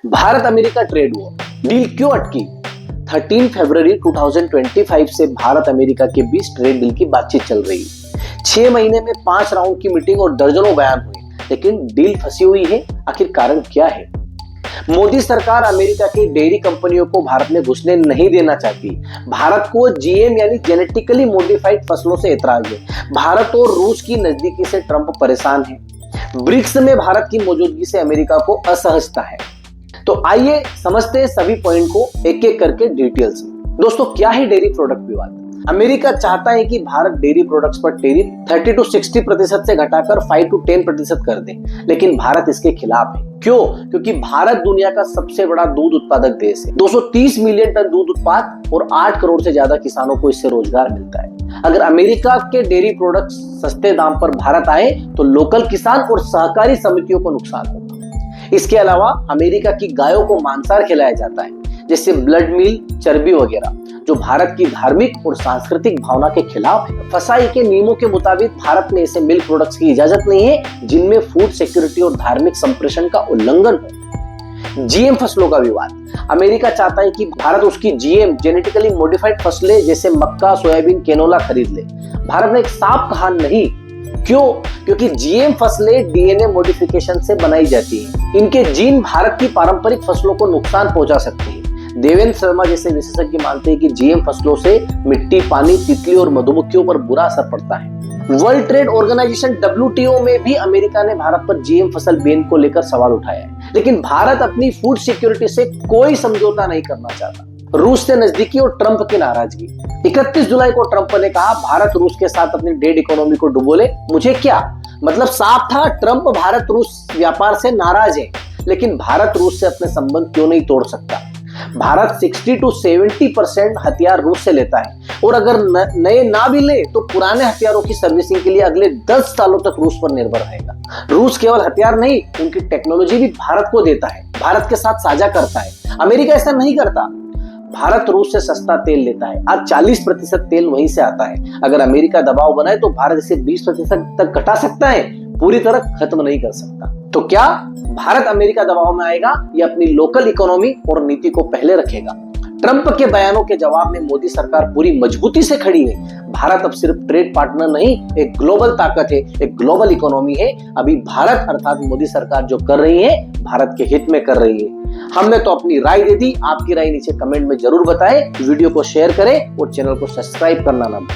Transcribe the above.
Bharat America trade war deal क्यों अटकी? 13 फरवरी 2025 से भारत अमेरिका के बीच ट्रेड डील की बातचीत चल रही है। 6 महीने में 5 राउंड की मीटिंग और दर्जनों बयान हुए, लेकिन डील फंसी हुई है। आखिर कारण क्या है? मोदी सरकार अमेरिका की डेयरी कंपनियों को भारत में घुसने नहीं देना चाहती। भारत को जीएम यानी जेनेटिकली मॉडिफाइड फसलों से एतराज है। भारत और रूस की नजदीकी से ट्रंप परेशान है। ब्रिक्स में भारत की मौजूदगी से अमेरिका को असहजता है। तो आइए समझते हैं सभी पॉइंट को एक एक करके डिटेल्स में। दोस्तों, क्या है डेयरी प्रोडक्ट विवाद? अमेरिका चाहता है कि भारत डेयरी प्रोडक्ट्स पर टैरिफ 30 to 60% से घटाकर 5 to 10% कर दे, लेकिन भारत इसके खिलाफ है। क्यों? क्योंकि भारत दुनिया का सबसे बड़ा दूध उत्पादक देश है। 230 मिलियन टन दूध उत्पाद और 8 करोड़ से ज्यादा किसानों को इससे रोजगार मिलता है। अगर अमेरिका के डेयरी प्रोडक्ट्स सस्ते दाम पर भारत आए तो लोकल किसान और सहकारी समितियों को नुकसान होगा। इसके अलावा अमेरिका की गायों को मांसाहार खिलाया जाता है, जैसे ब्लड मील, चर्बी वगैरह, जो भारत की धार्मिक और सांस्कृतिक भावना के खिलाफ है। फसाई के नियमों के मुताबिक भारत में ऐसे मिल्क प्रोडक्ट्स की इजाजत नहीं है जिनमें फूड सिक्योरिटी और धार्मिक संप्रेषण का उल्लंघन हो। जीएम फसलों का विवाद। अमेरिका चाहता है कि भारत उसकी जीएम जेनेटिकली मॉडिफाइड फसलें जैसे मक्का, सोयाबीन, केनोला खरीद ले। भारत ने एक साफ कहा नहीं। क्यों? क्योंकि जीएम फसलें डीएनए मॉडिफिकेशन से बनाई जाती हैं। इनके जीन भारत की पारंपरिक फसलों को नुकसान पहुंचा सकते हैं। देवेंद्र शर्मा जैसे विशेषज्ञ मानते हैं कि जीएम फसलों से मिट्टी, पानी, तितली और मधुमक्खियों पर बुरा असर पड़ता है। वर्ल्ड ट्रेड ऑर्गेनाइजेशन WTO में भी अमेरिका ने भारत पर जीएम फसल बैन को लेकर सवाल उठाया है, लेकिन भारत अपनी फूड सिक्योरिटी से कोई समझौता नहीं करना चाहता। रूस से नजदीकी और ट्रंप की नाराजगी। 31 जुलाई को ट्रंप ने कहा, भारत रूस के साथ अपनी डेड इकोनॉमी को डुबोले, मुझे क्या मतलब? साफ था, ट्रंप भारत रूस व्यापार से नाराज है, लेकिन भारत रूस से अपने संबंध क्यों नहीं तोड़ सकता? भारत 60 to 70% हथियार रूस से लेता है, और अगर नए ना भी ले तो पुराने हथियारों की सर्विसिंग के लिए अगले 10 सालों तक रूस पर निर्भर रहेगा। रूस केवल हथियार नहीं, उनकी टेक्नोलॉजी भी भारत को देता है, भारत के साथ साझा करता है। अमेरिका ऐसा नहीं करता। भारत रूस से सस्ता तेल लेता है। आज 40% तेल वहीं से आता है। अगर अमेरिका दबाव बनाए तो भारत इसे 20% तक घटा सकता है, पूरी तरह खत्म नहीं कर सकता। तो क्या भारत अमेरिका दबाव में आएगा या अपनी लोकल इकोनॉमी और नीति को पहले रखेगा? ट्रंप के बयानों के जवाब में मोदी सरकार पूरी मजबूती से खड़ी है। भारत अब सिर्फ ट्रेड पार्टनर नहीं, एक ग्लोबल ताकत है, एक ग्लोबल इकोनॉमी है। अभी भारत अर्थात मोदी सरकार जो कर रही है, भारत के हित में कर रही है। हमने तो अपनी राय दे दी, आपकी राय नीचे कमेंट में जरूर बताएं। वीडियो को शेयर करें और चैनल को सब्सक्राइब करना ना भूलें।